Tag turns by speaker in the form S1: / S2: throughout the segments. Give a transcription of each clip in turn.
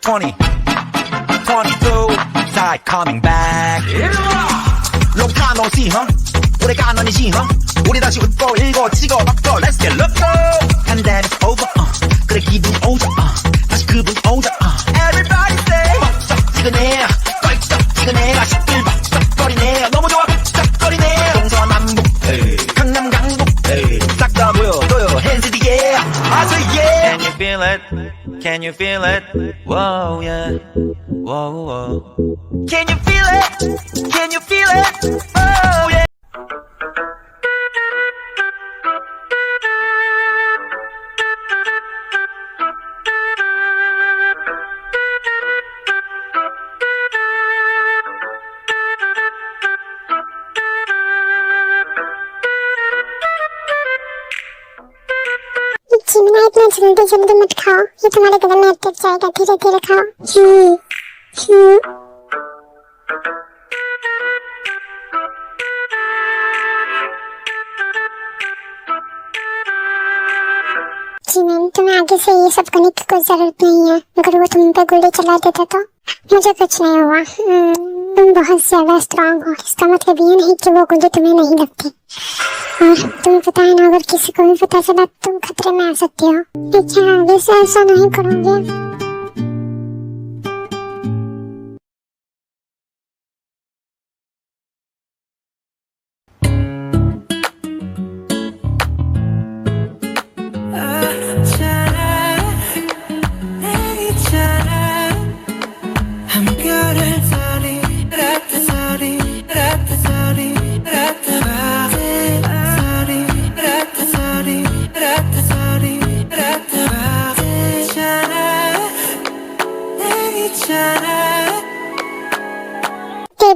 S1: 20, 22, side coming back. 로카노시, 올해가 아니지, 우리 다시 웃고 읽고 찍어 먹고 let's get loco. pandemic over, 그래 기분 오자, 다시 그분 오자. Everybody say, 벅적지근해, 껄쩍지근해가 시끌벅적거리네. 너무 좋아, 벅적거리네. 동서남북, 강남 강북, 싹 다 보여줘요. Hands in the air, I say yeah. Can you feel it? Can you feel it? Whoa, yeah. Whoa, whoa. Can you feel it? Can you feel it? Oh, yeah.
S2: Chimna इतना जल्दी जल्दी मत खाओ, ये तुम्हारे गले में अटक जाएगा, धीरे धीरे खाओ। जी मैम, तुम्हें आगे से ये सब करने की कोई जरूरत नहीं है। अगर वो तुम पे गोली चला देता तो मुझे कुछ नहीं हुआ। तुम बहुत ज्यादा स्ट्रांग हो, इसका मतलब ये नहीं कि वो गोली तुम्हें नहीं लगती। और तुम्हें पता है ना, अगर किसी को भी पता चला तुम खतरे में आ सकती हो। लेकिन आगे से ऐसा नहीं करोगे।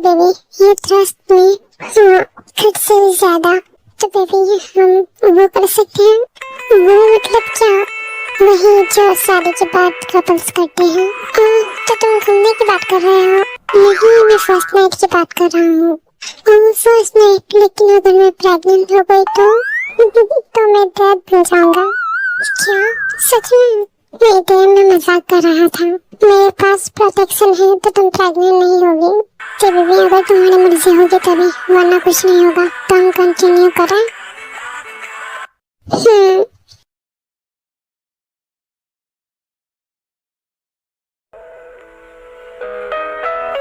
S2: बेबी, you trust me, हाँ, खुद से भी ज्यादा। तो बेबी हम वो कर सकते हैं, वो मतलब क्या? वही जो शादी के बाद कपल्स करते हैं। तो तुम घूमने की बात कर रहे हो? नहीं, मैं फर्स्ट नाइट की बात कर रहा हूँ। फर्स्ट नाइट, लेकिन अगर मैं प्रेग्नेंट हो गई तो मैं डेड हो जाऊंगा। क्या सच में? नहीं तो मैं मजाक कर रहा था। मेरे पास प्रोटेक्शन है तो तुम प्रेग्नेंट नहीं होगी। बेबी, अगर तुम्हारी मर्जी होगी तभी, वरना कुछ नहीं होगा। तो हम कंटिन्यू करें।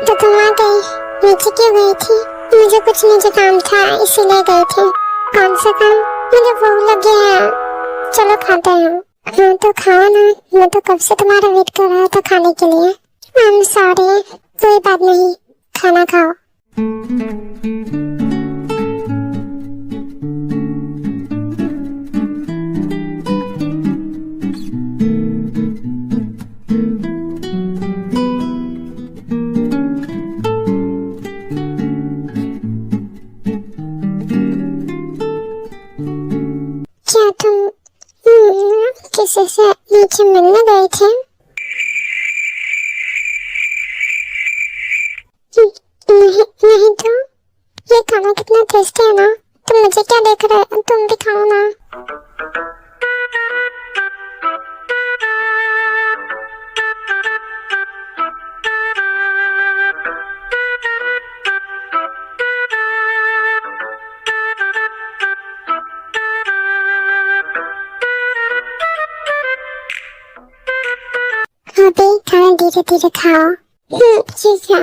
S2: तो तुम आ गई, नीचे क्यों गई थी? मुझे कुछ नीचे काम था इसीलिए गई थी। कौन सा काम? मुझे भूख लगी है, चलो खाते हैं। हाँ तो खाओ ना, मैं तो कब से तुम्हारा वेट कर रहा था खाने के लिए। आई एम सॉरी, कोई बात नहीं, खाना खाओ। क्या तुम किसी से नीचे मिलने गए थे? नहीं तो ये खाना कितना टेस्टी है ना। तुम मुझे क्या देख रहे हो, तुम भी खाओ ना। अभी खाना धीरे धीरे खाओ। ठीक है।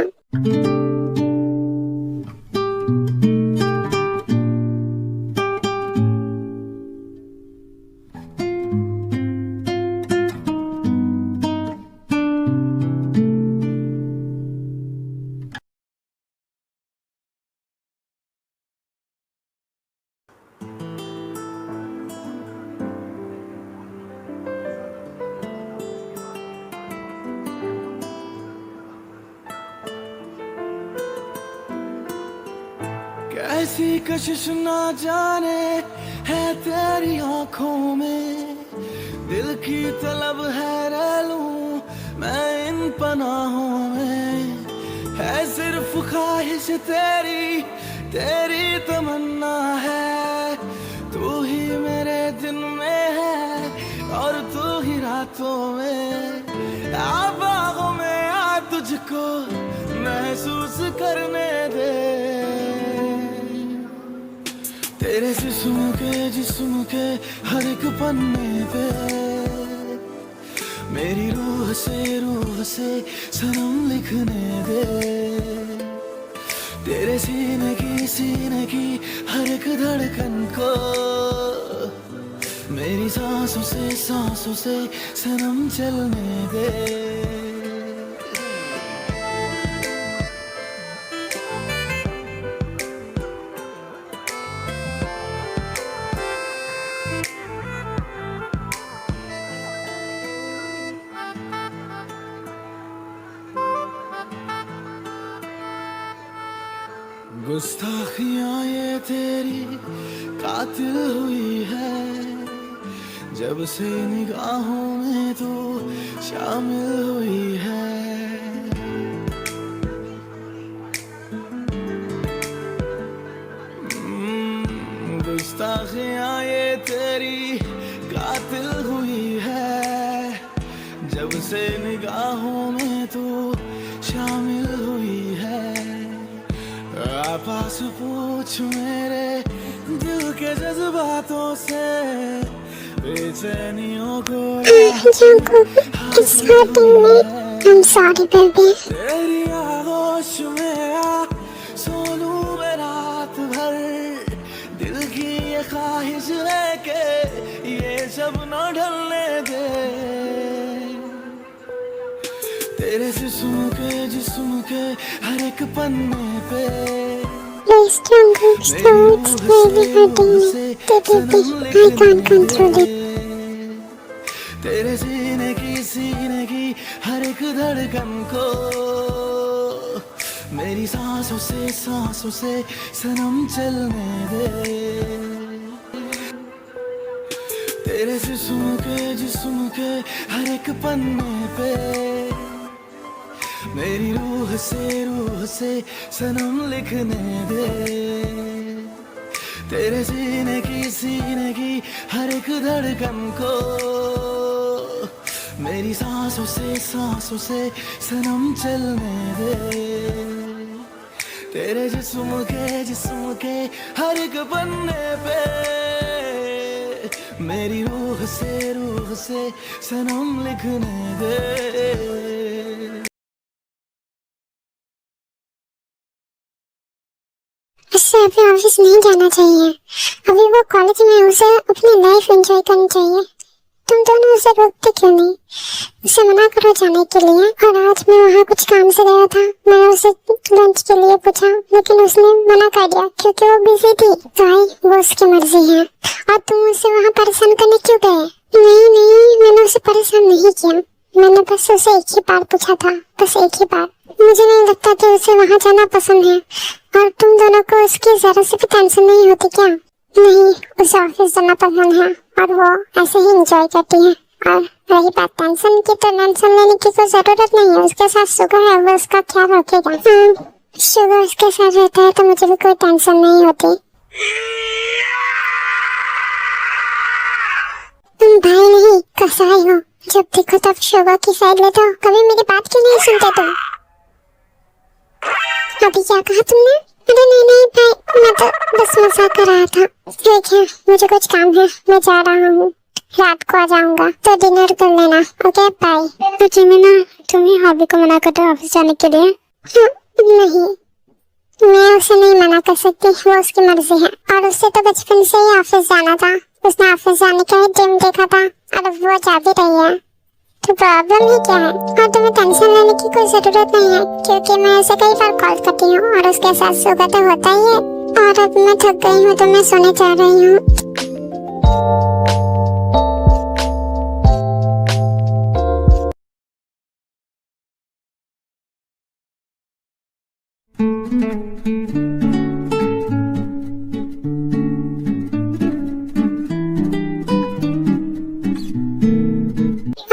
S3: कैसी कशिश ना जाने है तेरी आंखों में, दिल की तलब है रह लूं मैं इन पनाहों में। है सिर्फ ख्वाहिश तेरी, तेरी तमन्ना है। तू ही मेरे दिन में है और तू ही रातों में। आ बागों में मुझको महसूस करने दे। तेरे जिस्म के हर एक पन्ने पे मेरी रूह से सनम लिखने दे। तेरे सीने की हर एक धड़कन को मेरी सांसों से सनम चलने दे। गुस्ताखियां ये तेरी कातिल हुई है, जब से निगाहों में तू शामिल हुई है। गुस्ताखियां ये तेरी कातिल हुई है, जब से निगाहों में तू शामिल हुई है। पास पूछ मेरे दिल के जज्बातों से, बेचैनियों को
S2: I'm sorry, baby.
S3: तेरी आगोश में आ सोनू मैं रात भर। दिल की ये ख्वाहिश है कि ये सब न ढलने दे। तेरे जिस्म के हर एक पन्ने पे
S2: Please don't go slow, it's really hurting me. Baby, I can't control it.
S3: तेरे सीने की हर एक धड़कन को मेरी सांसों से सनम चलने दे। तेरे जिस्म के हर एक पन्ने पे मेरी रूह से सनम लिखने दे। तेरे सीने की हर एक धड़कन को मेरी सांसों से सनम चलने दे। तेरे जिस्म के हर एक पन्ने पे मेरी रूह से सनम लिखने दे।
S2: उससे अभी ऑफिस नहीं जाना चाहिए, अभी वो कॉलेज में, उसे अपनी लाइफ एंजॉय करनी चाहिए। तुम दोनों उसे रोकते क्यों नहीं? उसे मना करो जाने के लिए। और आज मैं वहाँ कुछ काम से गया था, मैंने उसे लंच के लिए पूछा, लेकिन उसने मना कर दिया क्योंकि वो बिजी थी। तो भाई वो उसकी मर्जी है, और तुम उसे वहाँ परेशान करने क्यों गए? नहीं, मैंने उसे परेशान नहीं किया, मैंने बस उसे एक ही बार पूछा था, बस एक ही बार। मुझे नहीं लगता कि उसे वहाँ जाना पसंद है, और तुम दोनों को उसकी जरा से भी टेंशन नहीं होती क्या? नहीं, उसे ऑफिस जाना पसंद है और वो ऐसे ही एंजॉय करती है। और रही बात टेंशन की, तो टेंशन लेने की कोई जरूरत नहीं है। उसके साथ शुगर है, वो उसका ख्याल रखेगा। शुगर उसके साथ रहता है तो मुझे भी कोई टेंशन नहीं होती। तुम भाई नहीं कसाई हो, जब देखो तब शुगर की साइड लेते हो। कभी मेरी बात क्यों नहीं सुनते तुम? अभी क्या कहा तुमने? अरे नहीं भाई, मैं तो बस मजाक कर रहा था। ठीक है, मुझे कुछ काम है, मैं जा रहा हूँ, रात को आ जाऊंगा, तो डिनर कर लेना। Okay bye. तो मीना, तुम्हें हॉबी को मना कर दो ऑफिस जाने के लिए? नहीं, मैं उसे नहीं मना कर सकती, वो उसकी मर्जी है। और उससे तो बचपन से ही ऑफिस जाना था, उसने ऑफिस जाने का ही ड्रीम देखा था, और अब वो जा भी रही है। तो प्रॉब्लम ही क्या है? और तुम्हें टेंशन लेने की कोई जरूरत नहीं है, क्योंकि मैं उसे कई बार कॉल करती हूँ और उसके साथ सुबह तो होता ही है। और अब मैं थक गई हूँ तो मैं सोने जा रही हूँ।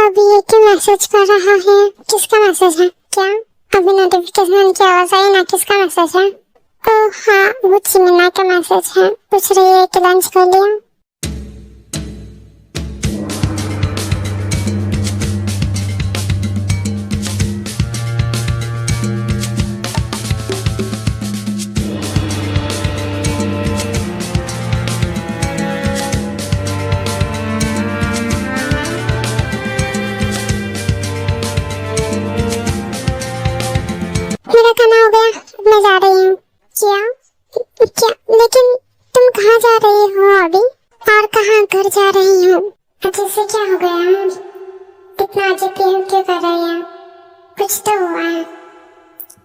S2: अभी ये क्यों मैसेज कर रहा है? किसका मैसेज है? क्या अभी नोटिफिकेशन की आवाज आई ना? किसका मैसेज है? ओह हाँ, वो मीना का मैसेज है, पूछ रही है कि लंच कर लिया। और कहाँ घर जा रही हूँ? अजीब से क्या हो गया? कितना अजीब बिहेव क्यों कर रही है? कुछ तो हुआ है,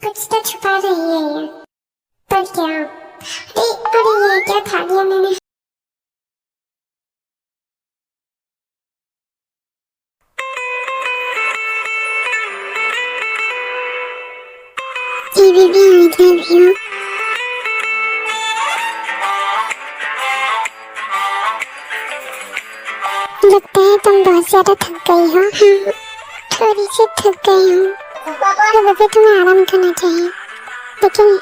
S2: कुछ तो छुपा रही है ये। पर क्या? अरे ये क्या खा लिया मैंने? ये बेबी आई लव यू। लगता है तुम बहुत ज्यादा थक गई हो। हाँ, थोड़ी सी थक गई हूँ, तो अभी तुम्हें आराम करना चाहिए। लेकिन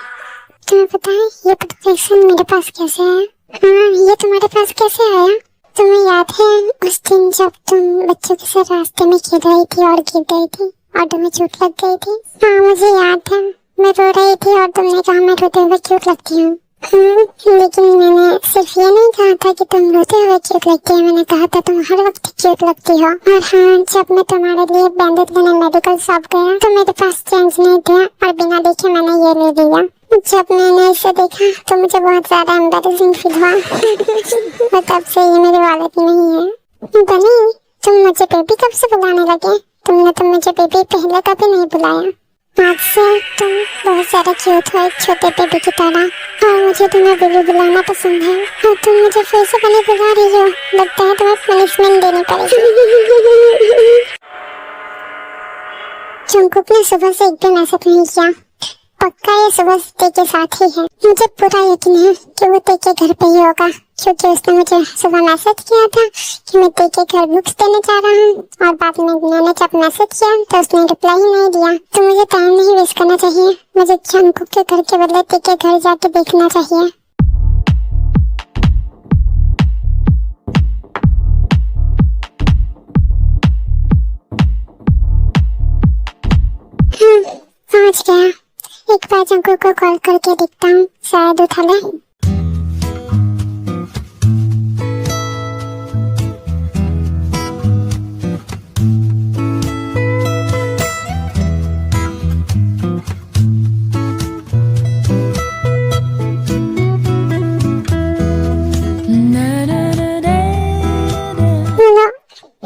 S2: तुम्हें पता है ये प्रोटेक्शन मेरे पास कैसे आया? हाँ, ये तुम्हारे पास कैसे आया? तुम्हें याद है उस दिन जब तुम बच्चों के साथ रास्ते में खेल रही थी और गिर गई थी और तुम्हें चोट लग गई थी? हाँ, मुझे याद है। मैं रो रही थी और तुमने कहा मैं रोते हुए क्यूट लगती हूँ। लेकिन मैंने सिर्फ ये नहीं कहा था कि तुम रोते हुए क्यूट लगती है, मैंने कहा था तुम हर वक्त क्यूट लगती हो। और हाँ, जब मैं तुम्हारे लिए बैंडेज लेने मेडिकल शॉप गया तो मेरे पास चेंज नहीं था और बिना देखे मैंने ये ले लिया। जब मैंने इसे देखा तो मुझे बहुत ज्यादा एम्बैरेसिंग फील हुआ। और तब से ये मेरी वॉलेट नहीं है। बनी, तुम मुझे बेबी कब से बुलाने लगे? तुमने तो मुझे बेबी पहले कभी नहीं बुलाया। आज से तुम बहुत ज्यादा क्यूट हो, एक छोटे बेबी की तरह। और मुझे तुम्हें बेबी बुलाना पसंद है। और तुम मुझे फिर से बनी बुला रही हो। लगता है तुम्हें पनिशमेंट देनी पड़ेगी। जंगकुक ने सुबह से एक भी मैसेज नहीं किया। पक्का ये सुबह से ते के साथ ही है। मुझे पूरा यकीन है कि वो ते के घर पे ही होगा, क्योंकि उसने मुझे सुबह मैसेज किया था कि मैं ते के घर बुक्स देने जा रहा हूँ। और बाद में मैंने जब मैसेज किया तो उसने रिप्लाई ही नहीं दिया। तो मुझे टाइम नहीं वेस्ट करना चाहिए, मुझे जंगकुक के घर के बदले ते के घर जाके देखना चाहिए। पहुंच गया। एक बार जंगकुक को कॉल करके देखता हूँ, शायद उठा ले।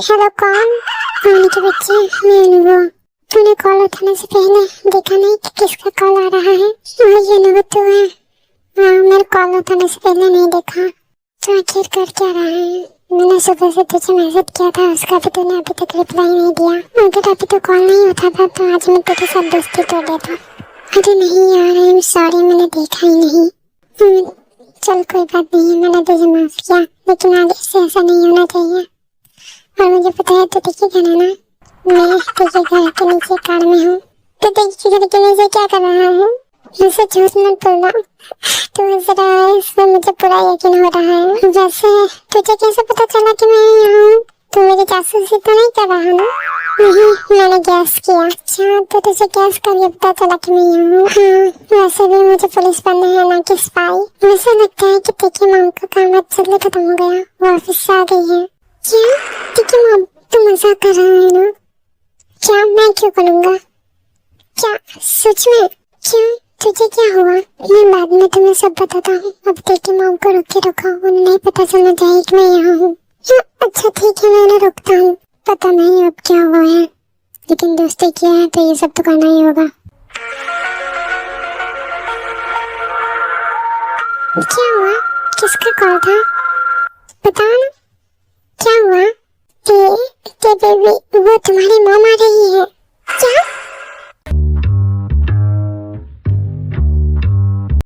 S2: हेलो, कौन? पानी के बच्चे, मैं अनुभव। तूने कॉल उठाने से पहले देखा नहीं कि किसका कॉल आ रहा है? ये अनुभव तो है। हाँ, मेरे कॉल उठाने से पहले नहीं देखा तो आखिर कर क्या रहा है? मैंने सुबह से तुझे मैसेज किया था, उसका भी तूने अभी तक रिप्लाई नहीं दिया। अगर अभी तो कॉल नहीं उठाता तो आज मैं तेरे साथ दोस्ती तोड़ देता। अरे नहीं यार, आई एम सॉरी, मैंने देखा ही नहीं। चल कोई बात नहीं, मैंने तुझे माफ किया, लेकिन आगे से ऐसा नहीं होना चाहिए। और मुझे पता है तो देखिए ना, मैं तेरे घर के नीचे कार में हूँ। तो तेरे घर के नीचे क्या कर रहा है? मुझसे झूठ मत बोलना। तो जरा इसमें मुझे पूरा यकीन हो रहा है। वैसे तुझे कैसे पता चला कि मैं यहाँ हूँ? तू मेरी जासूसी तो नहीं कर रहा ना? नहीं, मैंने गैस किया। अच्छा, तो तुझे गैस करके पता चला कि मैं यहाँ हूँ? हाँ, वैसे भी मुझे पुलिस बनना है, ना कि स्पाई। मुझे लगता है कि तेरी मॉम का काम आज जल्दी खत्म हो गया, वो ऑफिस से आ गई है। क्या? तेरी मॉम? तू मजाक कर रहा है ना? क्या? मैं क्यों करूँगा? क्या सच में? क्या? तुझे क्या हुआ? मैं बाद में तुम्हें सब बताता हूँ। अब तेरी मॉम को रोक के रखा, उन्हें नहीं पता चलना चाहिए कि मैं यहाँ हूँ। अच्छा ठीक है, मैं रोकता हूँ। पता नहीं अब क्या हुआ है, लेकिन दोस्ती किया है तो ये सब तो करना ही होगा। क्या हुआ? किसका कॉल था? बताओ ना, क्या हुआ? बेबी, वो तुम्हारी मॉम आ रही है। क्या?